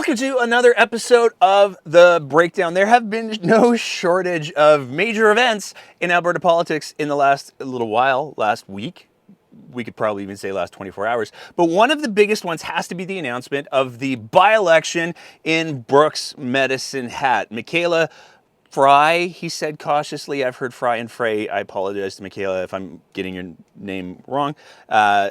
Welcome to another episode of The Breakdown. There have been no shortage of major events in Alberta politics in the last little while, last week. We could probably even say last 24 hours. But one of the biggest ones has to be the announcement of the by-election in Brooks Medicine Hat. Michaela Fry, he said cautiously. I've heard Fry and Frey. I apologize to Michaela if I'm getting your name wrong.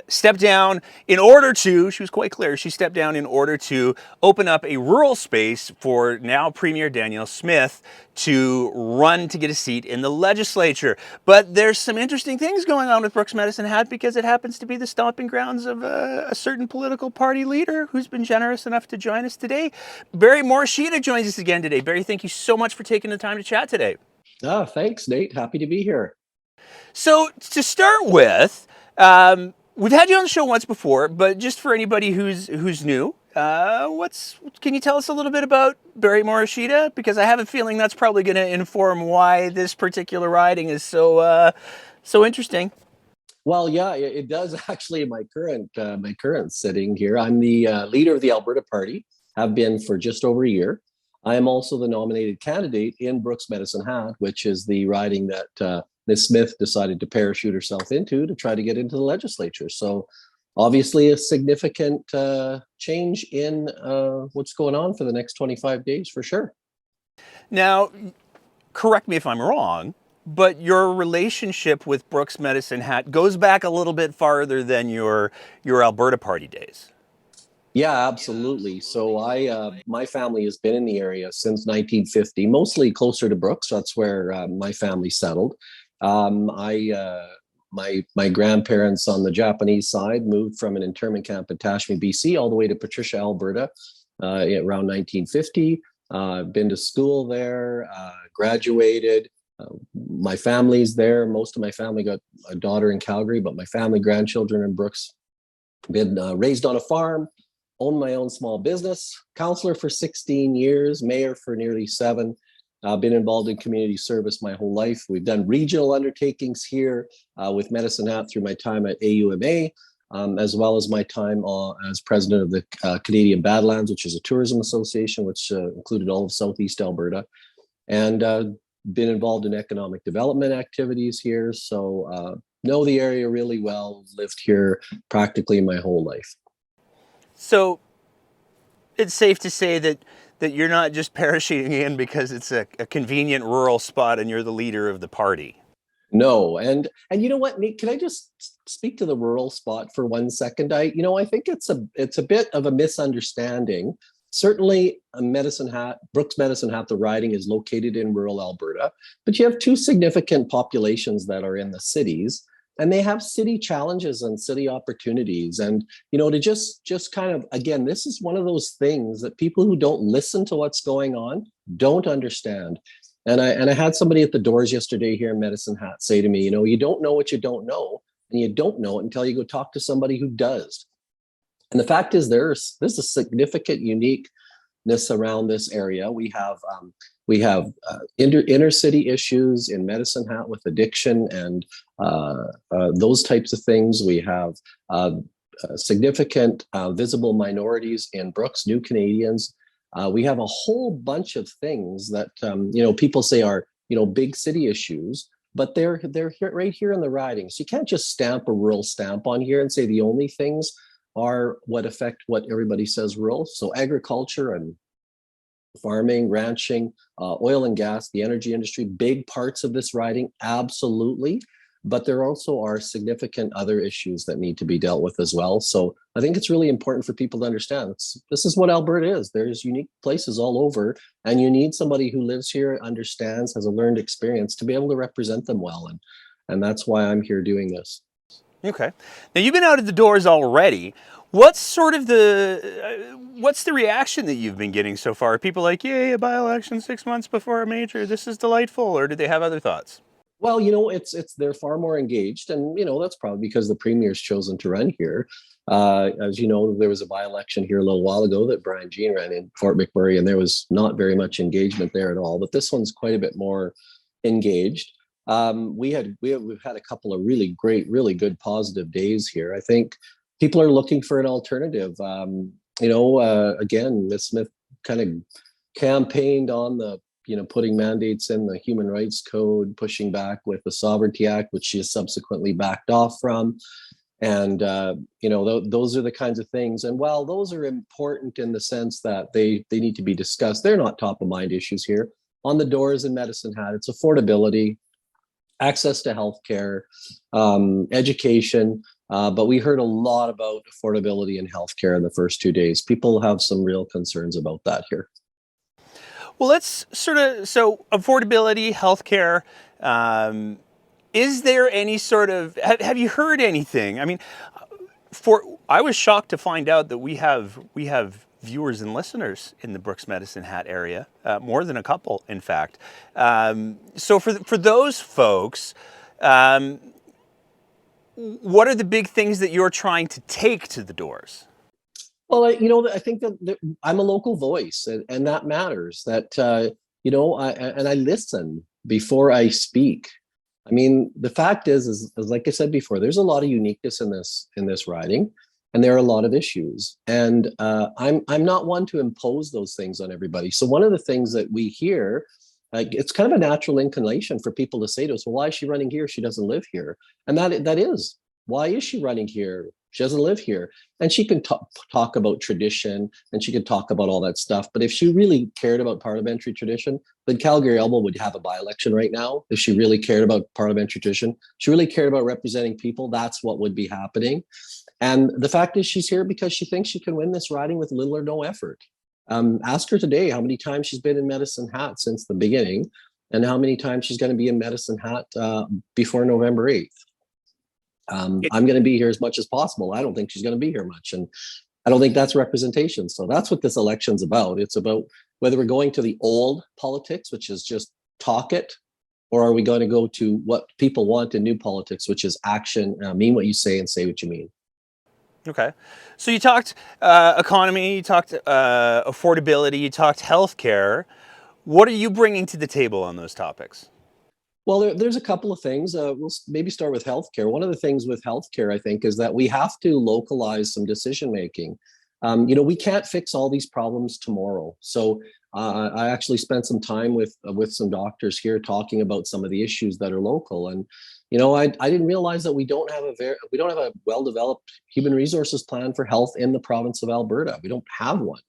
Stepped down in order to, she was quite clear, she stepped down in order to open up a rural space for now Premier Danielle Smith to run to get a seat in the legislature. But there's some interesting things going on with Brooks Medicine Hat because it happens to be the stomping grounds of a certain political party leader who's been generous enough to join us today. Barry Morishita joins us again today. Barry, thank you so much for taking the time to chat today. Thanks, Nate. Happy to be here. So to start with, we've had you on the show once before, but just for anybody who's new, can you tell us a little bit about Barry Morishita? Because I have a feeling that's probably going to inform why this particular riding is so interesting. Well, yeah, it does actually. My current sitting here, I'm the leader of the Alberta Party. Have been for just over a year. I am also the nominated candidate in Brooks Medicine Hat, which is the riding that Ms. Smith decided to parachute herself into to try to get into the legislature. So obviously a significant change in what's going on for the next 25 days for sure. Now, correct me if I'm wrong, but your relationship with Brooks Medicine Hat goes back a little bit farther than your Alberta Party days. Yeah, absolutely. So my family has been in the area since 1950, mostly closer to Brooks. That's where my family settled. My grandparents on the Japanese side moved from an internment camp in Tashme, BC, all the way to Patricia, Alberta, around 1950. Been to school there, graduated. My family's there. Most of my family got a daughter in Calgary, but my family, grandchildren in Brooks. Been raised on a farm. Own my own small business, counselor for 16 years, mayor for nearly 7. Been involved in community service my whole life. We've done regional undertakings here with Medicine Hat through my time at AUMA, as well as my time as president of the Canadian Badlands, which is a tourism association, which included all of Southeast Alberta, and been involved in economic development activities here. So know the area really well, lived here practically my whole life. So it's safe to say that you're not just parachuting in because it's a convenient rural spot and you're the leader of the party. No, and you know what, Nate? Can I just speak to the rural spot for 1 second? I think it's a bit of a misunderstanding. Certainly, Brooks Medicine Hat, the riding is located in rural Alberta, but you have two significant populations that are in the cities. And they have city challenges and city opportunities. And, to just kind of, again, this is one of those things that people who don't listen to what's going on don't understand. And I had somebody at the doors yesterday here in Medicine Hat say to me, you don't know what you don't know, and you don't know it until you go talk to somebody who does. And the fact is there's a significant uniqueness around this area. We have inner city issues in Medicine Hat with addiction and those types of things. We have significant visible minorities in Brooks, New Canadians. We have a whole bunch of things that people say are big city issues, but they're here, right here in the riding. So you can't just stamp a rural stamp on here and say the only things are what affect what everybody says rural. So agriculture and farming, ranching, oil and gas, the energy industry, big parts of this riding, absolutely. But there also are significant other issues that need to be dealt with as well. So I think it's really important for people to understand this is what Alberta is. There's unique places all over, and you need somebody who lives here, understands, has a learned experience to be able to represent them well. And that's why I'm here doing this. Okay. Now you've been out of the doors already. What's the reaction that you've been getting so far? Are people like, yay, a by-election 6 months before a major, this is delightful, or do they have other thoughts? Well, they're far more engaged, and that's probably because the premier's chosen to run here. As you know, there was a by-election here a little while ago that Brian Jean ran in Fort McMurray, and there was not very much engagement there at all. But this one's quite a bit more engaged. We've had a couple of really great, really good, positive days here. I think people are looking for an alternative. Again, Ms. Smith kind of campaigned on the, putting mandates in the Human Rights Code, pushing back with the Sovereignty Act, which she has subsequently backed off from. And, those are the kinds of things. And while those are important in the sense that they need to be discussed, they're not top of mind issues here. On the doors in Medicine Hat, it's affordability, access to healthcare, education. But we heard a lot about affordability and healthcare in the first 2 days. People have some real concerns about that here. Well, let's so affordability, healthcare. Is there any sort of, have you heard anything? I mean, I was shocked to find out that we have viewers and listeners in the Brooks Medicine Hat area, more than a couple, in fact. So for those folks, what are the big things that you're trying to take to the doors? Well, I think that I'm a local voice, and that matters. That I listen before I speak. I mean, the fact is like I said before, there's a lot of uniqueness in this riding, and there are a lot of issues. And I'm not one to impose those things on everybody. So one of the things that we hear, it's kind of a natural inclination for people to say to us, "Well, why is she running here? She doesn't live here." And that is, why is she running here? She doesn't live here. And she can talk about tradition, and she can talk about all that stuff. But if she really cared about parliamentary tradition, then Calgary Elbow would have a by-election right now. If she really cared about parliamentary tradition, she really cared about representing people, that's what would be happening. And the fact is, she's here because she thinks she can win this riding with little or no effort. Ask her today how many times she's been in Medicine Hat since the beginning, and how many times she's going to be in Medicine Hat before November 8th. I'm going to be here as much as possible. I don't think she's going to be here much. And I don't think that's representation. So that's what this election's about. It's about whether we're going to the old politics, which is just talk it, or are we going to go to what people want in new politics, which is action, mean what you say and say what you mean. Okay. So you talked economy, you talked affordability, you talked healthcare. What are you bringing to the table on those topics? Well, there's a couple of things. We'll maybe start with healthcare. One of the things with healthcare, I think, is that we have to localize some decision making. We can't fix all these problems tomorrow. So I actually spent some time with some doctors here talking about some of the issues that are local. And I didn't realize that we don't have a well-developed human resources plan for health in the province of Alberta. We don't have one.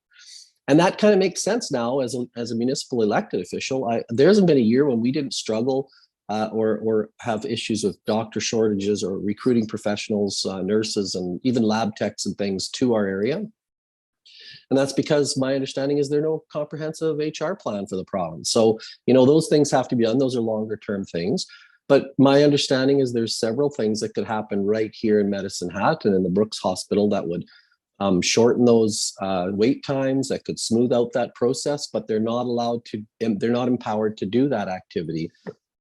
And that kind of makes sense now as a municipal elected official. There hasn't been a year when we didn't struggle or have issues with doctor shortages or recruiting professionals, nurses, and even lab techs and things to our area. And that's because my understanding is there's no comprehensive HR plan for the province. So, those things have to be done. Those are longer term things. But my understanding is there's several things that could happen right here in Medicine Hat and in the Brooks Hospital that would shorten those wait times, that could smooth out that process, but they're not empowered to do that activity.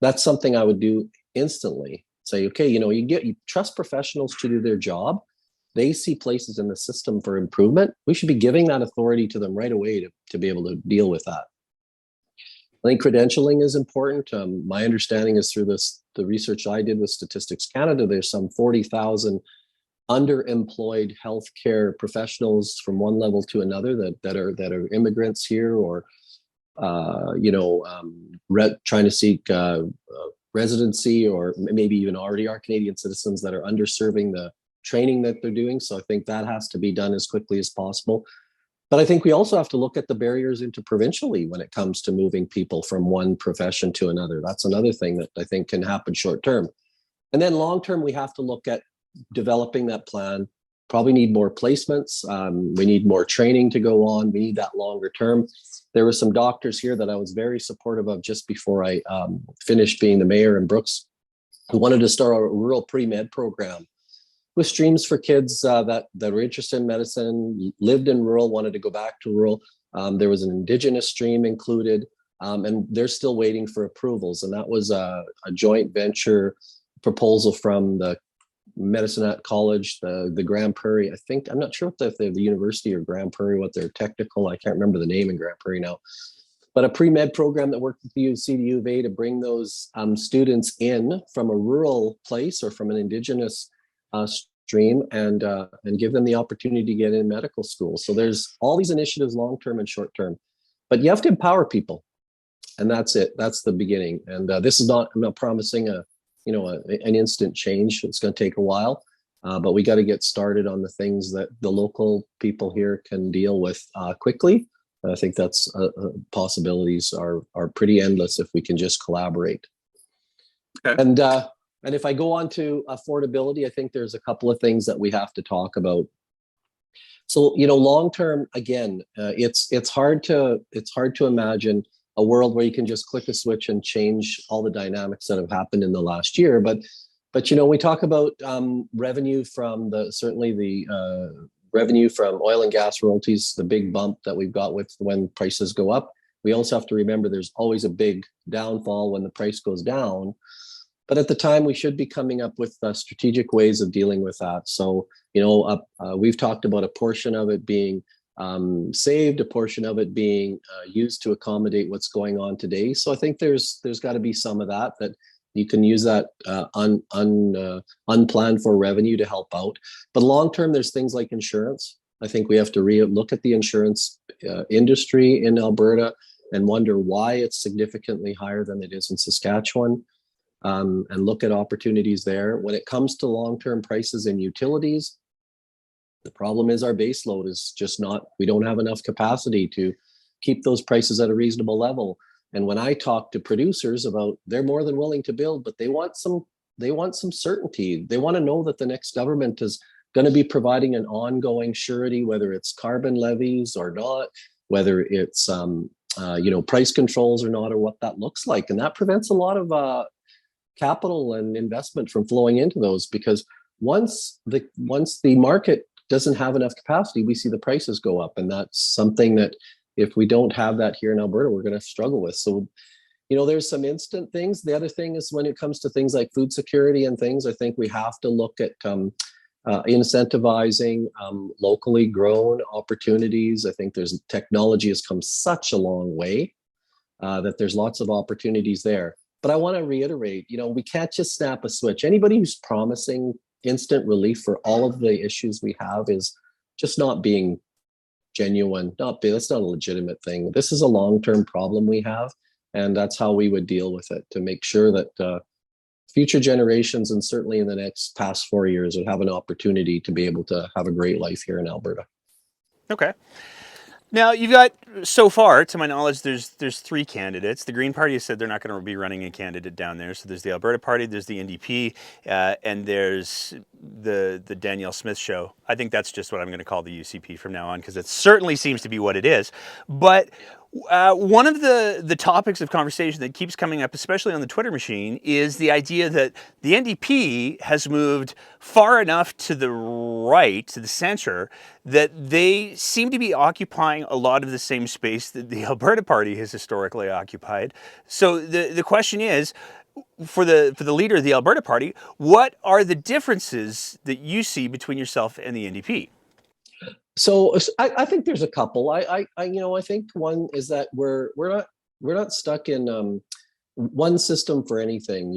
That's something I would do instantly. Say, okay, you trust professionals to do their job. They see places in the system for improvement. We should be giving that authority to them right away to be able to deal with that. I think credentialing is important. My understanding is through the research I did with Statistics Canada, there's some 40,000 underemployed healthcare professionals from one level to another that are immigrants here, or trying to seek residency, or maybe even already are Canadian citizens that are underserving the training that they're doing. So I think that has to be done as quickly as possible. But I think we also have to look at the barriers interprovincially when it comes to moving people from one profession to another. That's another thing that I think can happen short term. And then long term, we have to look at developing that plan. Probably need more placements. We need more training to go on. We need that longer term. There were some doctors here that I was very supportive of just before I finished being the mayor in Brooks, who wanted to start a rural pre-med program with streams for kids that were interested in medicine, lived in rural, wanted to go back to rural. There was an Indigenous stream included, and they're still waiting for approvals. And that was a joint venture proposal from the Medicine Hat College, the Grand Prairie. I'm not sure if they're the university or Grand Prairie, what their technical, I can't remember the name in Grand Prairie now. But a pre-med program that worked with the U of A to bring those students in from a rural place or from an Indigenous dream and give them the opportunity to get in medical school. So there's all these initiatives, long-term and short-term, but you have to empower people, and that's it. That's the beginning. And this is not, I'm not promising an instant change. It's going to take a while, but we got to get started on the things that the local people here can deal with quickly. I think that's possibilities are pretty endless if we can just collaborate. Okay. And if I go on to affordability, I think there's a couple of things that we have to talk about. So, long term, again, it's hard to imagine a world where you can just click a switch and change all the dynamics that have happened in the last year. But we talk about revenue from the revenue from oil and gas royalties, the big bump that we've got with when prices go up. We also have to remember there's always a big downfall when the price goes down. But at the time, we should be coming up with strategic ways of dealing with that. So, we've talked about a portion of it being saved, a portion of it being used to accommodate what's going on today. So I think there's got to be some of that you can use that unplanned for revenue to help out. But long term, there's things like insurance. I think we have to look at the insurance industry in Alberta and wonder why it's significantly higher than it is in Saskatchewan, and look at opportunities there. When it comes to long-term prices in utilities, the problem is our base load is just not, we don't have enough capacity to keep those prices at a reasonable level. And when I talk to producers about, they're more than willing to build, but they want some certainty. They want to know that the next government is going to be providing an ongoing surety, whether it's carbon levies or not, whether it's price controls or not, or what that looks like. And that prevents a lot of capital and investment from flowing into those, because once the market doesn't have enough capacity, we see the prices go up. And that's something that if we don't have that here in Alberta, we're going to struggle with. So, there's some instant things. The other thing is when it comes to things like food security and things, I think we have to look at incentivizing locally grown opportunities. I think technology has come such a long way that there's lots of opportunities there. But I want to reiterate, we can't just snap a switch. Anybody who's promising instant relief for all of the issues we have is just not being genuine. That's not a legitimate thing. This is a long-term problem we have, and that's how we would deal with it, to make sure that future generations, and certainly in the past 4 years, would have an opportunity to be able to have a great life here in Alberta. Okay. Now, you've got, so far, to my knowledge, there's three candidates. The Green Party has said they're not going to be running a candidate down there. So there's the Alberta Party, there's the NDP, and there's the Danielle Smith show. I think that's just what I'm going to call the UCP from now on, because it certainly seems to be what it is. But one of the topics of conversation that keeps coming up, especially on the Twitter machine, is the idea that the NDP has moved far enough to the right, to the center, that they seem to be occupying a lot of the same space that the Alberta Party has historically occupied. So the question is, for the leader of the Alberta Party, what are the differences that you see between yourself and the NDP? So I think there's a couple. I think one is that we're not stuck in one system for anything.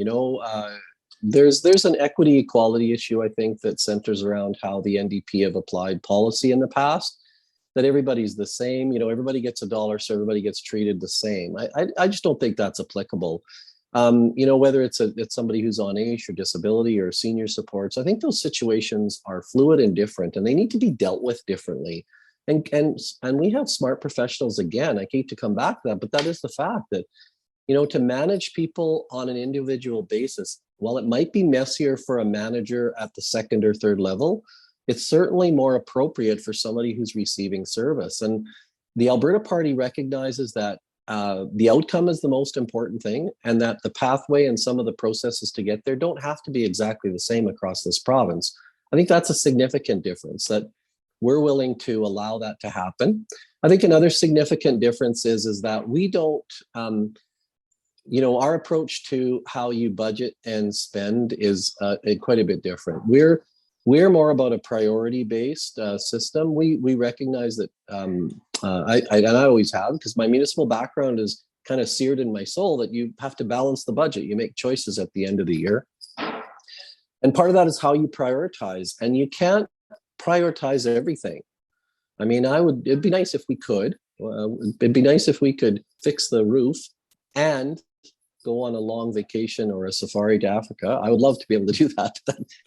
There's an equity equality issue, I think, that centers around how the NDP have applied policy in the past, that everybody's the same. Everybody gets a dollar, so everybody gets treated the same. I just don't think that's applicable. Whether it's somebody who's on age or disability or senior supports, I think those situations are fluid and different, and they need to be dealt with differently. And we have smart professionals. Again, I hate to come back to that, but that is the fact that, to manage people on an individual basis, while it might be messier for a manager at the second or third level, it's certainly more appropriate for somebody who's receiving service. And the Alberta Party recognizes that the outcome is the most important thing, and that the pathway and some of the processes to get there don't have to be exactly the same across this province. I think that's a significant difference, that we're willing to allow that to happen. I think another significant difference is that we don't, our approach to how you budget and spend is quite a bit different. We're more about a priority-based system. We recognize that, I always have, because my municipal background is kind of seared in my soul, that you have to balance the budget. You make choices at the end of the year. And part of that is how you prioritize, and you can't prioritize everything. I mean, it'd be nice if we could. It'd be nice if we could fix the roof and go on a long vacation or a safari to Africa. I would love to be able to do that.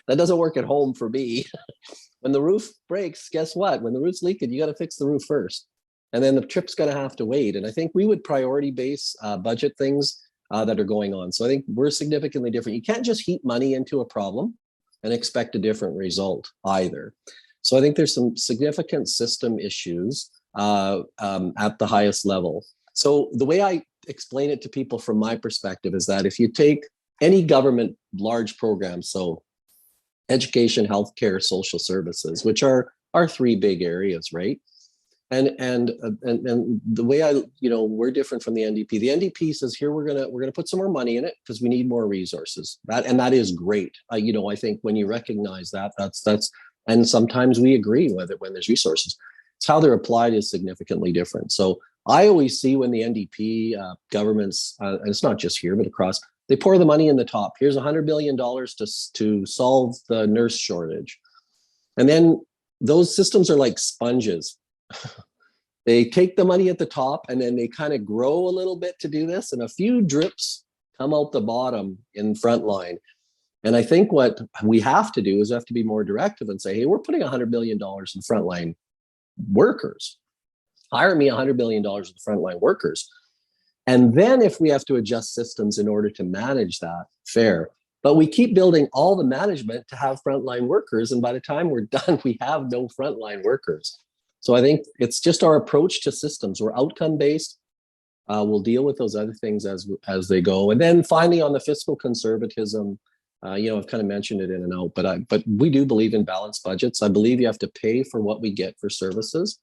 That doesn't work at home for me. When the roof breaks, guess what? When the roof's leaking, you got to fix the roof first. And then the trip's going to have to wait. And I think we would priority base budget things that are going on. So I think we're significantly different. You can't just heap money into a problem and expect a different result either. So I think there's some significant system issues at the highest level. So the way I explain it to people from my perspective is that if you take any government large program, so education, healthcare, social services, which are our three big areas, right? And the way we're different from the NDP. The NDP says here we're gonna put some more money in it because we need more resources. That is great. I think when you recognize that's and sometimes we agree with it when there's resources. It's how they're applied is significantly different. So I always see when the NDP governments, and it's not just here, but across, they pour the money in the top. Here's $100 billion to solve the nurse shortage. And then those systems are like sponges. They take the money at the top and then they kind of grow a little bit to do this, and a few drips come out the bottom in frontline. And I think what we have to do is we have to be more directive and say, hey, we're putting $100 billion in frontline workers. Hire me $100 billion in frontline workers. And then if we have to adjust systems in order to manage that, fair. But we keep building all the management to have frontline workers. And by the time we're done, we have no frontline workers. So I think it's just our approach to systems. We're outcome-based. We'll deal with those other things as they go. And then finally, on the fiscal conservatism, I've kind of mentioned it in and out, but we do believe in balanced budgets. I believe you have to pay for what we get for services.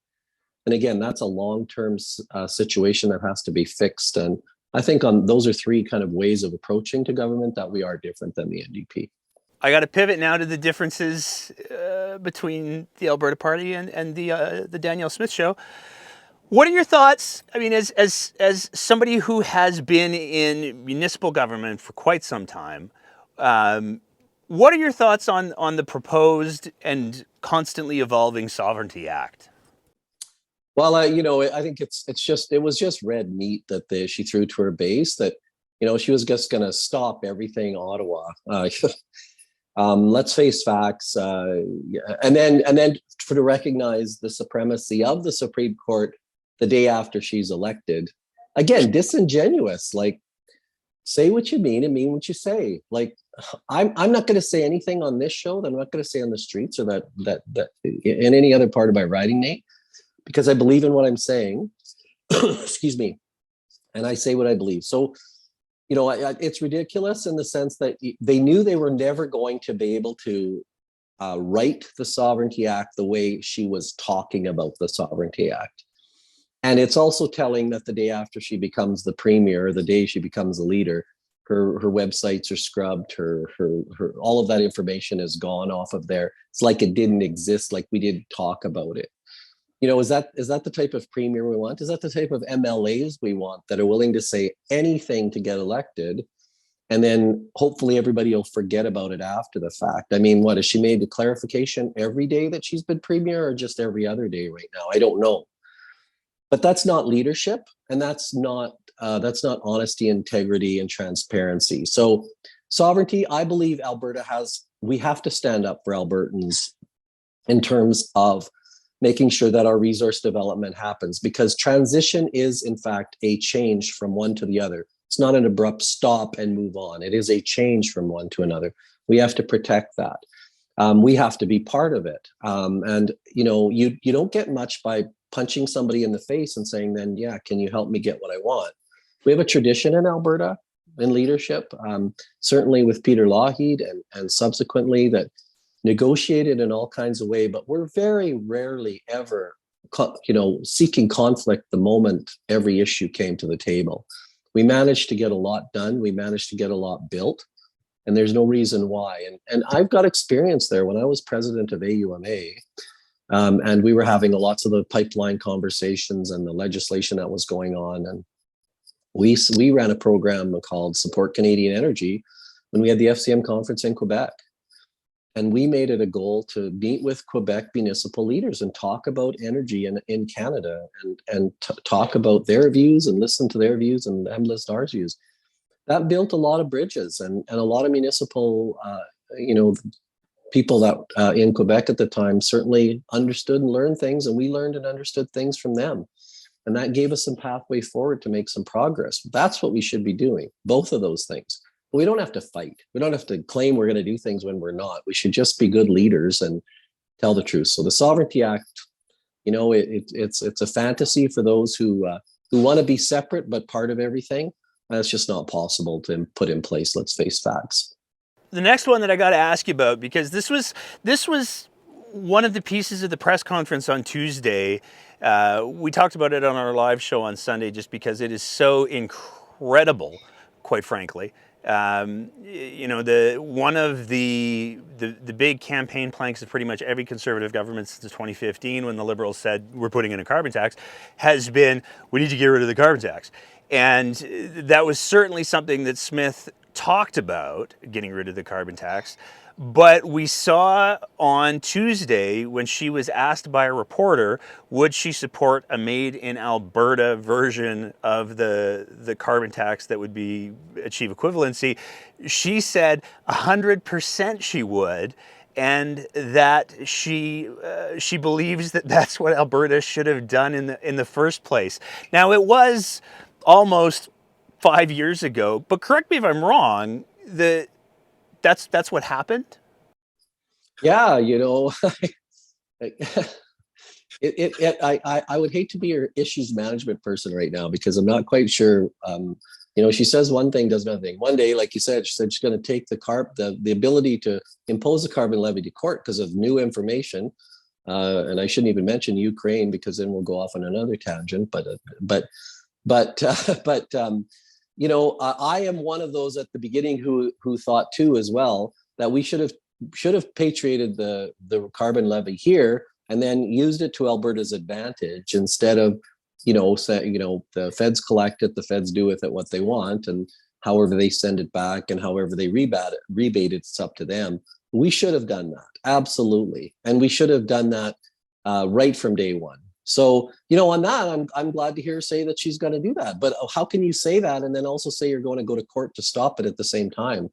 And again, that's a long-term situation that has to be fixed. And I think those are three kind of ways of approaching to government that we are different than the NDP. I got to pivot now to the differences between the Alberta Party and the Danielle Smith show. What are your thoughts? I mean, as somebody who has been in municipal government for quite some time, what are your thoughts on the proposed and constantly evolving Sovereignty Act? Well, I think it was just red meat that she threw to her base, that, she was just going to stop everything Ottawa. Let's face facts, and then to recognize the supremacy of the Supreme Court the day after she's elected. Again, disingenuous. Like, say what you mean and mean what you say. Like, I'm not going to say anything on this show that I'm not going to say on the streets or that in any other part of my writing, Nate, because I believe in what I'm saying. Excuse me, and I say what I believe. So, it's ridiculous in the sense that they knew they were never going to be able to write the Sovereignty Act the way she was talking about the Sovereignty Act. And it's also telling that the day after she becomes the premier, the day she becomes a leader, her websites are scrubbed, her all of that information is gone off of there. It's like it didn't exist, like we didn't talk about it. Is that the type of premier we want? Is that the type of MLAs we want that are willing to say anything to get elected? And then hopefully everybody will forget about it after the fact. I mean, what, has she made the clarification every day that she's been premier, or just every other day right now? I don't know. But that's not leadership, and that's not honesty, integrity, and transparency. So sovereignty, I believe we have to stand up for Albertans in terms of making sure that our resource development happens, because transition is, in fact, a change from one to the other. It's not an abrupt stop and move on. It is a change from one to another. We have to protect that. We have to be part of it. And you don't get much by punching somebody in the face and saying, then, yeah, can you help me get what I want? We have a tradition in Alberta in leadership, certainly with Peter Lougheed and subsequently, that negotiated in all kinds of ways, but we're very rarely ever, seeking conflict the moment every issue came to the table. We managed to get a lot done. We managed to get a lot built, and there's no reason why. And I've got experience there. When I was president of AUMA, and we were having lots of the pipeline conversations and the legislation that was going on, and we ran a program called Support Canadian Energy when we had the FCM conference in Quebec. And we made it a goal to meet with Quebec municipal leaders and talk about energy in Canada, and talk about their views and listen to their views and them list our views. That built a lot of bridges, and a lot of municipal, people that in Quebec at the time certainly understood and learned things, and we learned and understood things from them. And that gave us some pathway forward to make some progress. That's what we should be doing, both of those things. But we don't have to fight. We don't have to claim we're going to do things when we're not. We should just be good leaders and tell the truth. So the Sovereignty Act, it's a fantasy for those who want to be separate but part of everything. That's just not possible to put in place. Let's face facts. The next one that I got to ask you about, because this was one of the pieces of the press conference on Tuesday. We talked about it on our live show on Sunday, just because it is so incredible, quite frankly. One of the big campaign planks of pretty much every Conservative government since 2015, when the Liberals said we're putting in a carbon tax, has been, we need to get rid of the carbon tax. And that was certainly something that Smith talked about, getting rid of the carbon tax. But we saw on Tuesday, when she was asked by a reporter, would she support a made in Alberta version of the carbon tax that would achieve equivalency, she said 100% she would, and that she believes that that's what Alberta should have done in the first place. Now, it was almost 5 years ago, but correct me if I'm wrong, that's what happened? Yeah, I would hate to be your issues management person right now, because I'm not quite sure. She says one thing, does another thing. One day, like you said, she said she's going to take the ability to impose a carbon levy to court because of new information. And I shouldn't even mention Ukraine, because then we'll go off on another tangent. I am one of those at the beginning who thought too as well that we should have patriated the carbon levy here and then used it to Alberta's advantage, instead of the feds collect it, the feds do with it what they want, and however they send it back and however they rebate it, it's up to them. We should have done that, absolutely, and we should have done that right from day one. So, on that, I'm glad to hear her say that she's going to do that. But how can you say that and then also say you're going to go to court to stop it at the same time?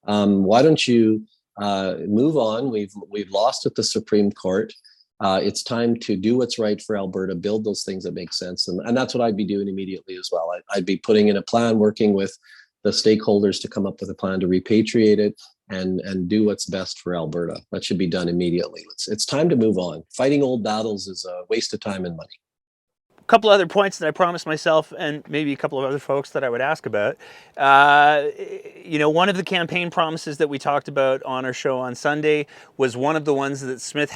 Why don't you move on? We've lost at the Supreme Court. It's time to do what's right for Alberta, build those things that make sense. And that's what I'd be doing immediately as well. I'd be putting in a plan, working with the stakeholders to come up with a plan to repatriate it and do what's best for Alberta. That should be done immediately. It's time to move on. Fighting old battles is a waste of time and money. A couple other points that I promised myself, and maybe a couple of other folks, that I would ask about. One of the campaign promises that we talked about on our show on Sunday was one of the ones that Smith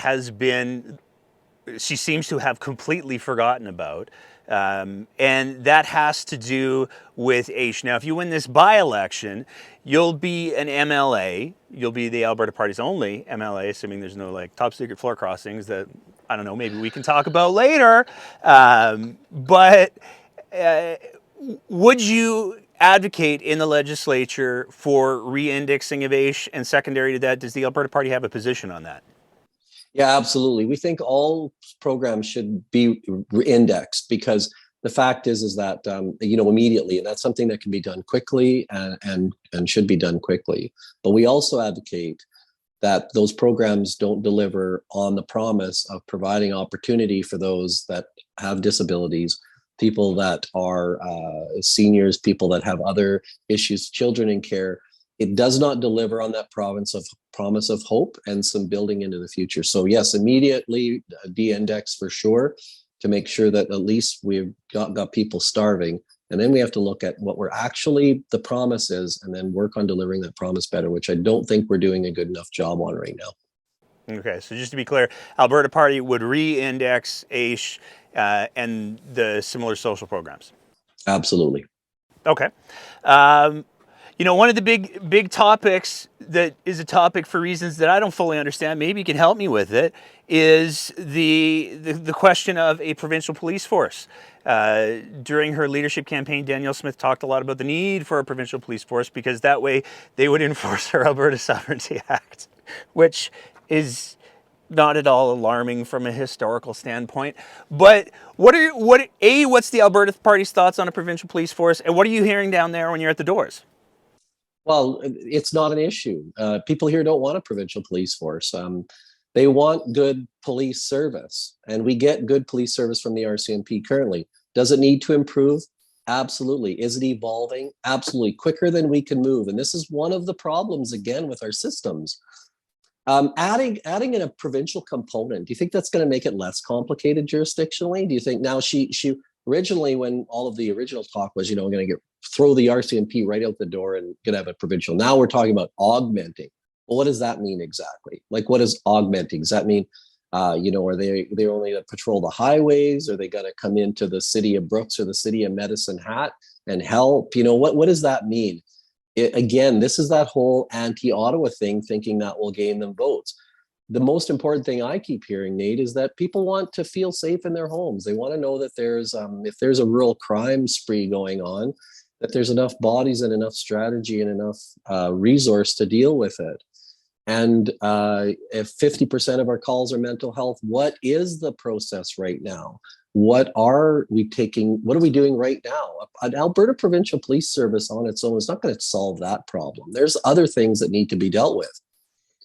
she seems to have completely forgotten about. And that has to do with AISH. Now, if you win this by-election, you'll be an MLA. You'll be the Alberta Party's only MLA, assuming there's no top secret floor crossings that, I don't know, maybe we can talk about later. But would you advocate in the legislature for re-indexing of AISH? And secondary to that, does the Alberta Party have a position on that? Yeah, absolutely. We think all programs should be indexed, because the fact is that immediately, and that's something that can be done quickly and should be done quickly. But we also advocate that those programs don't deliver on the promise of providing opportunity for those that have disabilities, people that are seniors, people that have other issues, children in care. It does not deliver on that promise of hope and some building into the future. So yes, immediately de-index for sure, to make sure that at least we've got people starving. And then we have to look at what the promise is, and then work on delivering that promise better, which I don't think we're doing a good enough job on right now. Okay, so just to be clear, Alberta Party would re-index AISH and the similar social programs? Absolutely. Okay. One of the big topics that is a topic for reasons that I don't fully understand, maybe you can help me with it, is the question of a provincial police force. During her leadership campaign, Danielle Smith talked a lot about the need for a provincial police force, because that way they would enforce her Alberta Sovereignty Act. which is not at all alarming from a historical standpoint. But what's the Alberta Party's thoughts on a provincial police force, and what are you hearing down there when you're at the doors? Well, it's not an issue. People here don't want a provincial police force. They want good police service, and we get good police service from the RCMP currently. Does it need to improve? Absolutely. Is it evolving? Absolutely. Quicker than we can move. And this is one of the problems, again, with our systems. Adding in a provincial component, do you think that's going to make it less complicated jurisdictionally? Do you think now she originally, when all of the original talk was, we're going to throw the RCMP right out the door and going to have a provincial. Now we're talking about augmenting. Well, what does that mean exactly? Like, what is augmenting? Does that mean, are they only to patrol the highways? Are they going to come into the city of Brooks or the city of Medicine Hat and help? What does that mean? Again, this is that whole anti-Ottawa thing, thinking that will gain them votes. The most important thing I keep hearing, Nate, is that people want to feel safe in their homes. They want to know that if there's a rural crime spree going on, that there's enough bodies and enough strategy and enough resource to deal with it. And if 50% of our calls are mental health, what is the process right now? What are we doing right now? An Alberta Provincial Police Service on its own is not going to solve that problem. There's other things that need to be dealt with.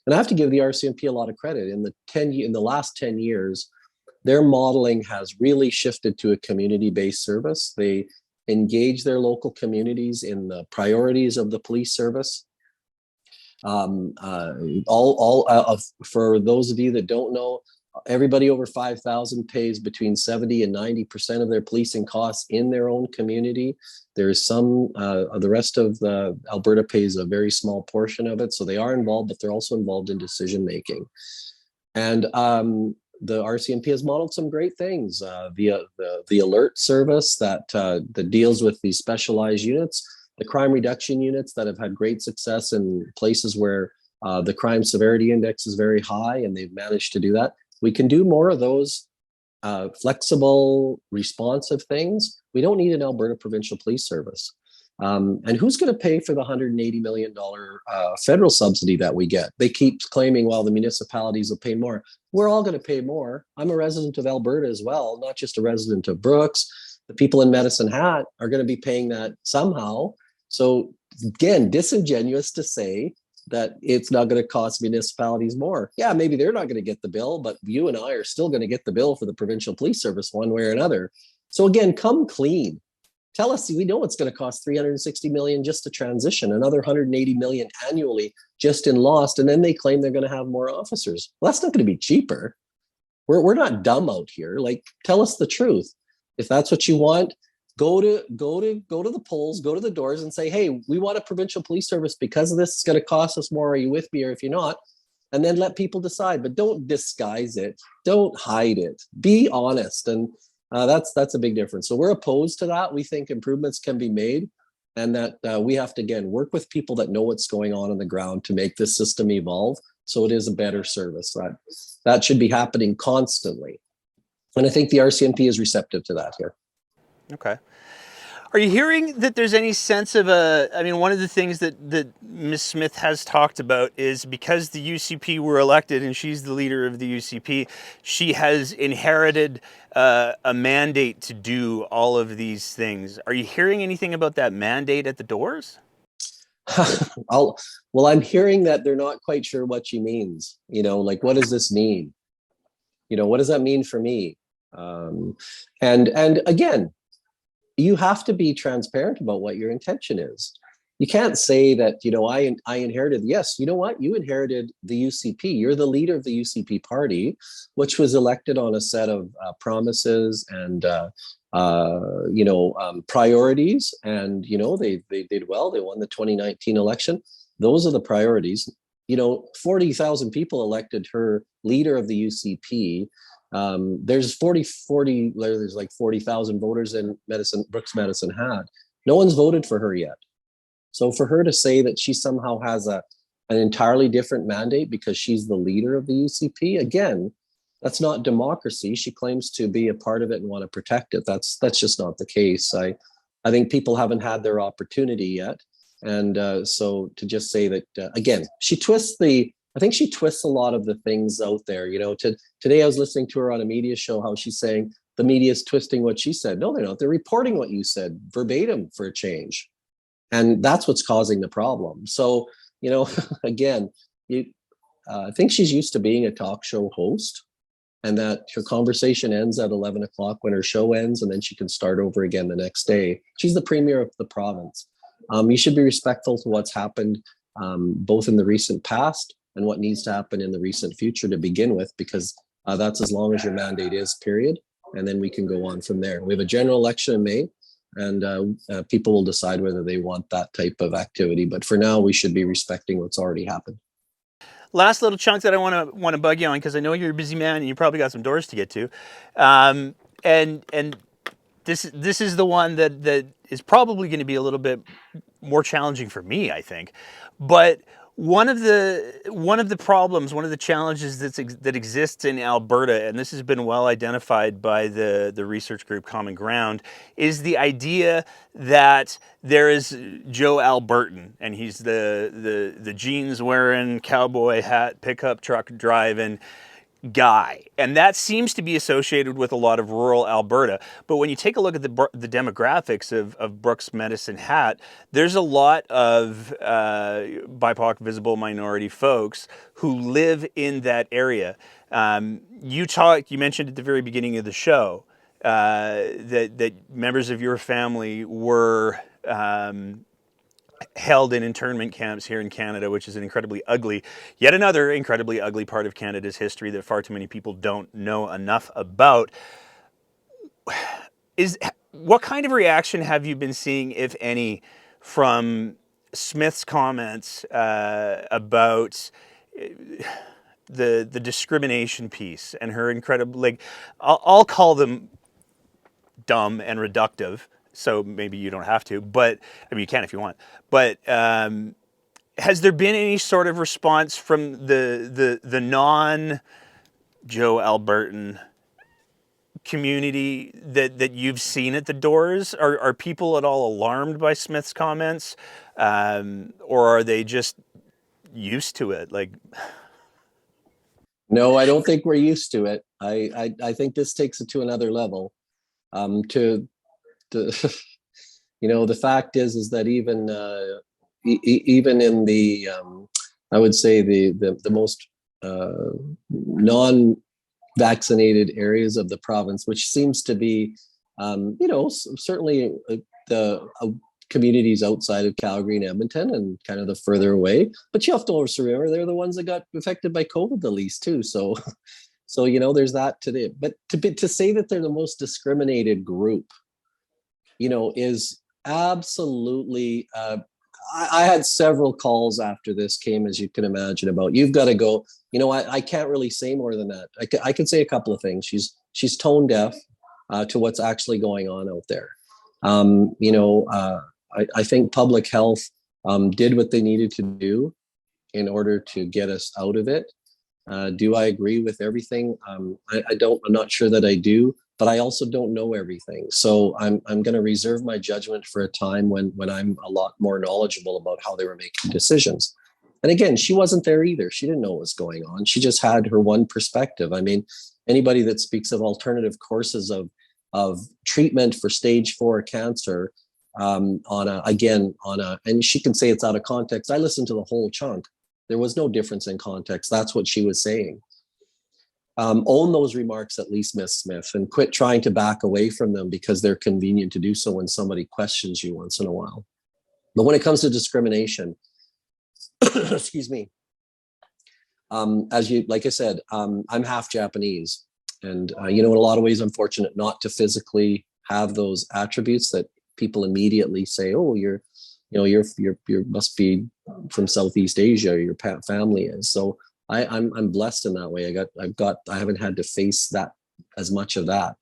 And I have to give the RCMP a lot of credit. In the last 10 years, their modeling has really shifted to a community-based service. They engage their local communities in the priorities of the police service. For those of you that don't know, everybody over 5,000 pays between 70 and 90% of their policing costs in their own community. There's the rest of Alberta pays a very small portion of it. So they are involved, but they're also involved in decision making. And the RCMP has modeled some great things. The alert service that deals with these specialized units, the crime reduction units that have had great success in places where the crime severity index is very high, and they've managed to do that. We can do more of those flexible, responsive things. We don't need an Alberta Provincial Police Service. And who's going to pay for the $180 million federal subsidy that we get? They keep claiming, well, the municipalities will pay more. We're all going to pay more. I'm a resident of Alberta as well, not just a resident of Brooks. The people in Medicine Hat are going to be paying that somehow. So again, disingenuous to say that it's not going to cost municipalities more. Yeah, maybe they're not going to get the bill, but you and I are still going to get the bill for the provincial police service one way or another. So again, come clean. Tell us, we know it's going to cost $360 million just to transition, another $180 million annually just in lost, and then they claim they're going to have more officers. Well, that's not going to be cheaper. We're not dumb out here. Like, tell us the truth. If that's what you want, go to the polls, go to the doors and say, hey, we want a provincial police service because of this. It's going to cost us more. Are you with me? Or if you're not, and then let people decide, but don't disguise it. Don't hide it. Be honest. And that's a big difference. So we're opposed to that. We think improvements can be made, and that we have to, again, work with people that know what's going on the ground to make this system evolve so it is a better service. That should be happening constantly. And I think the RCMP is receptive to that here. Okay. Are you hearing that there's any sense of one of the things that Ms. Smith has talked about is because the UCP were elected and she's the leader of the UCP, she has inherited a mandate to do all of these things. Are you hearing anything about that mandate at the doors? I'm hearing that they're not quite sure what she means. Like, what does this mean? What does that mean for me? And again, you have to be transparent about what your intention is. You can't say that, I inherited. Yes, you know what? You inherited the UCP. You're the leader of the UCP party, which was elected on a set of promises and, priorities. And, they did well. They won the 2019 election. Those are the priorities. 40,000 people elected her leader of the UCP. There's like 40,000 voters in Brooks Medicine Hat. No one's voted for her yet. So for her to say that she somehow has an entirely different mandate because she's the leader of the UCP, again, that's not democracy. She claims to be a part of it and want to protect it. That's just not the case. I think people haven't had their opportunity yet. And so to just say that, again, she twists the I think she twists a lot of the things out there. Today I was listening to her on a media show, how she's saying the media is twisting what she said. No, they're not. They're reporting what you said verbatim for a change. And that's what's causing the problem. So, again, I think she's used to being a talk show host, and that her conversation ends at 11 o'clock when her show ends, and then she can start over again the next day. She's the premier of the province. You should be respectful to what's happened, both in the recent past and what needs to happen in the recent future to begin with, because that's as long as your mandate is, period. And then we can go on from there. We have a general election in May, and people will decide whether they want that type of activity. But for now, we should be respecting what's already happened. Last little chunk that I want to bug you on, because I know you're a busy man and you probably got some doors to get to, and this is the one that is probably going to be a little bit more challenging for me, I think. But one of the problems, one of the challenges that exists in Alberta, and this has been well identified by the research group Common Ground, is the idea that there is Joe Albertan, and he's the jeans wearing, cowboy hat, pickup truck driving guy, and that seems to be associated with a lot of rural Alberta. But when you take a look at the demographics of Brooks Medicine Hat, there's a lot of BIPOC, visible minority folks who live in that area. You mentioned at the very beginning of the show that members of your family were held in internment camps here in Canada, which is yet another incredibly ugly part of Canada's history that far too many people don't know enough about. What kind of reaction have you been seeing, if any, from Smith's comments about the discrimination piece and her incredible, I'll call them dumb and reductive, so maybe you don't have to, but I mean, you can if you want. But has there been any sort of response from the non-Joe Albertan community that you've seen at the doors? Are people at all alarmed by Smith's comments, or are they just used to it? No, I don't think we're used to it. I think this takes it to another level. The fact is that even in the I would say the most non-vaccinated areas of the province, which seems to be certainly the communities outside of Calgary and Edmonton and kind of the further away, but you have to also remember they're the ones that got affected by COVID the least too. So there's that today. But to say that they're the most discriminated group, is absolutely. I had several calls after this came, as you can imagine, about you've got to go. I can't really say more than that. I can say a couple of things. She's tone deaf to what's actually going on out there. I think public health did what they needed to do in order to get us out of it. Do I agree with everything? I don't. I'm not sure that I do, but I also don't know everything. So I'm going to reserve my judgment for a time when I'm a lot more knowledgeable about how they were making decisions. And again, she wasn't there either. She didn't know what was going on. She just had her one perspective. I mean, anybody that speaks of alternative courses of treatment for stage 4 cancer and she can say it's out of context. I listened to the whole chunk. There was no difference in context. That's what she was saying. Own those remarks, at least, Miss Smith, and quit trying to back away from them because they're convenient to do so when somebody questions you once in a while. But when it comes to discrimination, excuse me, like I said, I'm half Japanese, and in a lot of ways, I'm fortunate not to physically have those attributes that people immediately say, "Oh, you must be from Southeast Asia. Your family is." So I'm blessed in that way. I haven't had to face that as much of that.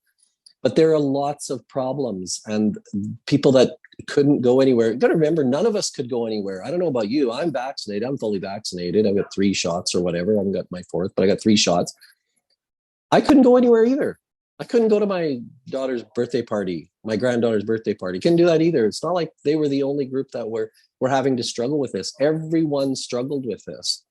But there are lots of problems and people that couldn't go anywhere. You got to remember, none of us could go anywhere. I don't know about you. I'm vaccinated. I'm fully vaccinated. I've got 3 shots or whatever. I haven't got my 4th, but I got 3 shots. I couldn't go anywhere either. I couldn't go to my daughter's birthday party, my granddaughter's birthday party. Couldn't do that either. It's not like they were the only group that were having to struggle with this. Everyone struggled with this.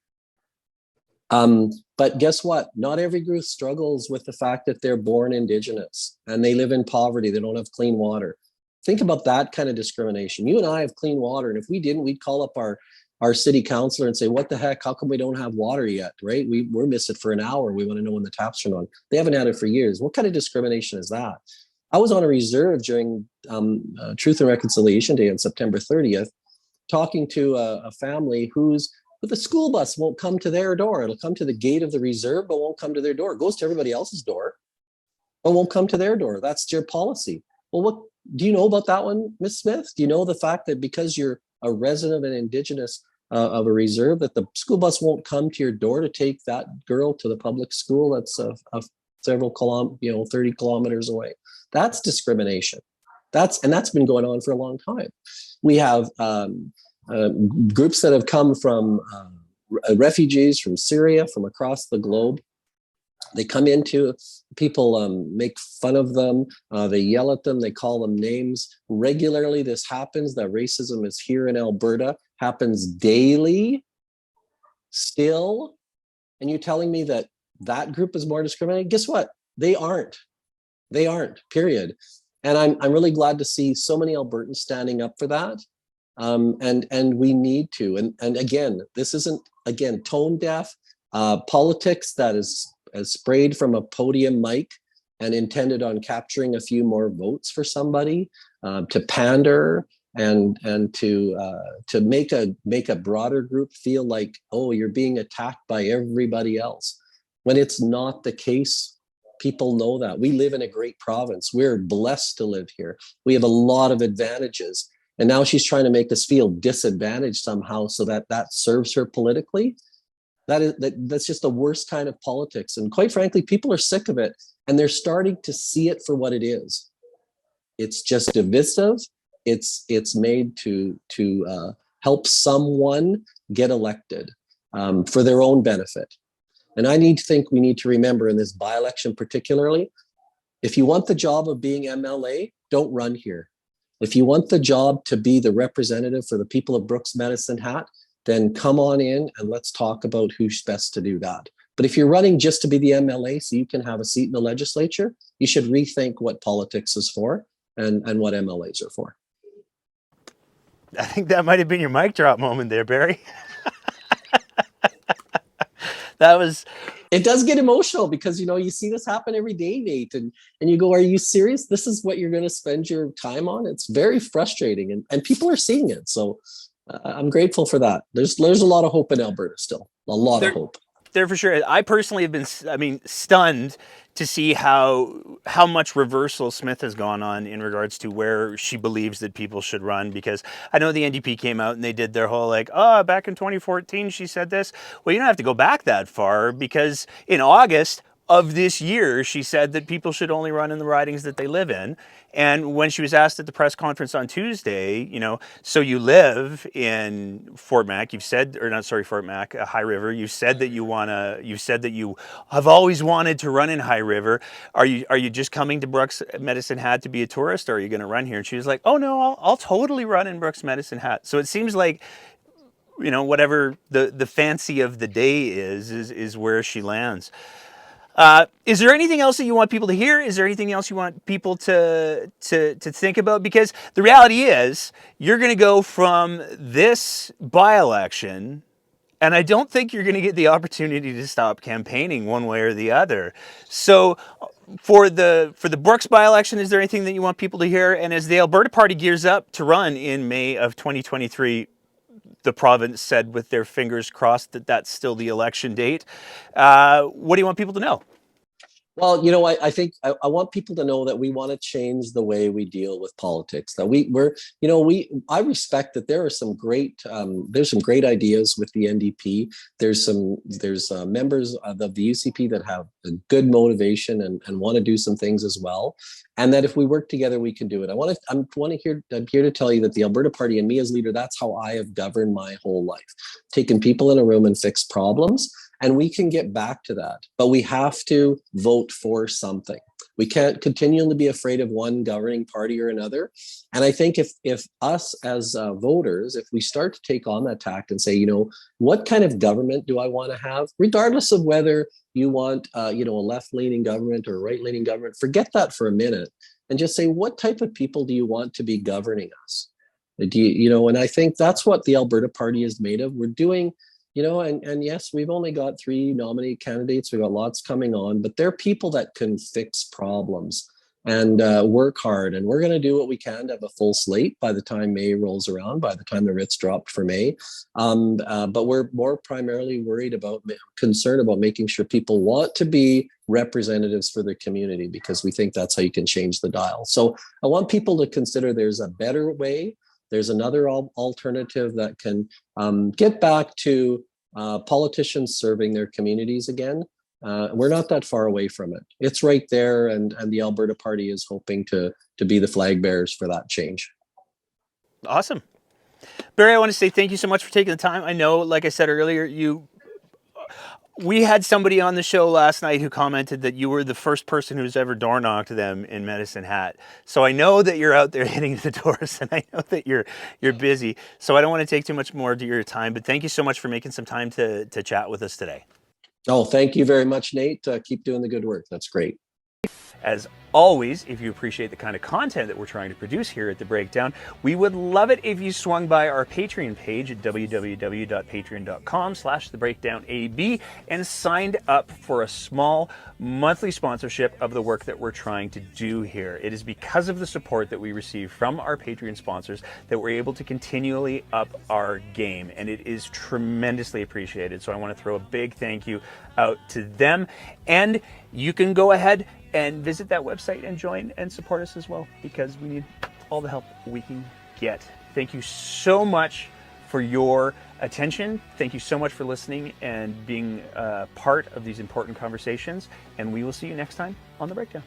But guess what? Not every group struggles with the fact that they're born Indigenous and they live in poverty. They don't have clean water. Think about that kind of discrimination. You and I have clean water, and if we didn't, we'd call up our city councilor and say, "What the heck? How come we don't have water yet?" Right? We're missing it for an hour. We want to know when the taps are on. They haven't had it for years. What kind of discrimination is that? I was on a reserve during Truth and Reconciliation Day on September 30th, talking to a family but the school bus won't come to their door. It'll come to the gate of the reserve, but won't come to their door. It goes to everybody else's door, but won't come to their door. That's their policy. Well, what do you know about that one, Ms. Smith? Do you know the fact that because you're a resident of an Indigenous of a reserve, that the school bus won't come to your door to take that girl to the public school that's several 30 kilometers away? That's discrimination. That's been going on for a long time. We have groups that have come from refugees from Syria, from across the globe. They come into people, make fun of them. They yell at them. They call them names. Regularly, this happens. That racism is here in Alberta, happens daily, still. And you're telling me that that group is more discriminated? Guess what? They aren't. They aren't, period. And I'm really glad to see so many Albertans standing up for that. And we need to. And again, this isn't, tone deaf politics that is sprayed from a podium mic and intended on capturing a few more votes for somebody, to pander and to make a broader group feel like, oh, you're being attacked by everybody else, when it's not the case. People know that. We live in a great province. We're blessed to live here. We have a lot of advantages. And now she's trying to make us feel disadvantaged somehow so that serves her politically. That's just the worst kind of politics. And quite frankly, people are sick of it, and they're starting to see it for what it is. It's just divisive. It's made to help someone get elected for their own benefit. And we need to remember in this by-election particularly, if you want the job of being MLA, don't run here. If you want the job to be the representative for the people of Brooks Medicine Hat, then come on in and let's talk about who's best to do that. But if you're running just to be the MLA so you can have a seat in the legislature, you should rethink what politics is for and what MLAs are for. I think that might have been your mic drop moment there, Barry. That was... It does get emotional because, you see this happen every day, Nate, and you go, are you serious? This is what you're going to spend your time on? It's very frustrating, and people are seeing it. So I'm grateful for that. There's a lot of hope in Alberta still, a lot of hope. There for sure. I personally have been, stunned to see how much reversal Smith has gone on in regards to where she believes that people should run. Because I know the NDP came out and they did their whole back in 2014 she said this. Well, you don't have to go back that far, because in August of this year, she said that people should only run in the ridings that they live in. And when she was asked at the press conference on Tuesday, so you live in Fort Mac, High River. You said that you have always wanted to run in High River. Are you just coming to Brooks Medicine Hat to be a tourist, or are you going to run here? And she was like, oh no, I'll totally run in Brooks Medicine Hat. So it seems like, whatever the fancy of the day is where she lands. Is there anything else that you want people to hear? Is there anything else you want people to think about? Because the reality is, you're going to go from this by-election, and I don't think you're going to get the opportunity to stop campaigning one way or the other. So for the Brooks by-election, is there anything that you want people to hear? And as the Alberta Party gears up to run in May of 2023, the province said with their fingers crossed that that's still the election date. What do you want people to know? Well, I think I want people to know that we want to change the way we deal with politics. That I respect that there are some great ideas with the NDP. There's members of the UCP that have a good motivation and want to do some things as well. And that if we work together, we can do it. I'm here to tell you that the Alberta Party and me as leader, that's how I have governed my whole life. Taken people in a room and fixed problems. And we can get back to that, but we have to vote for something. We can't continually be afraid of one governing party or another. And I think if us as voters, if we start to take on that tact and say, what kind of government do I want to have, regardless of whether you want, a left-leaning government or a right-leaning government, forget that for a minute and just say, what type of people do you want to be governing us? And I think that's what the Alberta Party is made of. We're doing, and yes, we've only got 3 nominee candidates. We've got lots coming on, but they're people that can fix problems and work hard. And we're going to do what we can to have a full slate by the time May rolls around, by the time the writ's dropped for May. But we're more primarily concerned about making sure people want to be representatives for their community, because we think that's how you can change the dial. So I want people to consider there's a better way. There's another alternative that can get back to politicians serving their communities again. We're not that far away from it. It's right there, and the Alberta Party is hoping to be the flag bearers for that change. Awesome. Barry, I want to say thank you so much for taking the time. I know, like I said earlier, we had somebody on the show last night who commented that you were the first person who's ever door knocked them in Medicine Hat. So I know that you're out there hitting the doors, and I know that you're busy. So I don't want to take too much more of your time, but thank you so much for making some time to chat with us today. Oh, thank you very much, Nate. Keep doing the good work. That's great. As always, if you appreciate the kind of content that we're trying to produce here at The Breakdown, we would love it if you swung by our Patreon page at www.patreon.com/thebreakdownab and signed up for a small monthly sponsorship of the work that we're trying to do here. It is because of the support that we receive from our Patreon sponsors that we're able to continually up our game, and it is tremendously appreciated. So I want to throw a big thank you out to them, and you can go ahead and visit that website and join and support us as well, because we need all the help we can get. Thank you so much for your attention. Thank you so much for listening and being part of these important conversations. And we will see you next time on The Breakdown.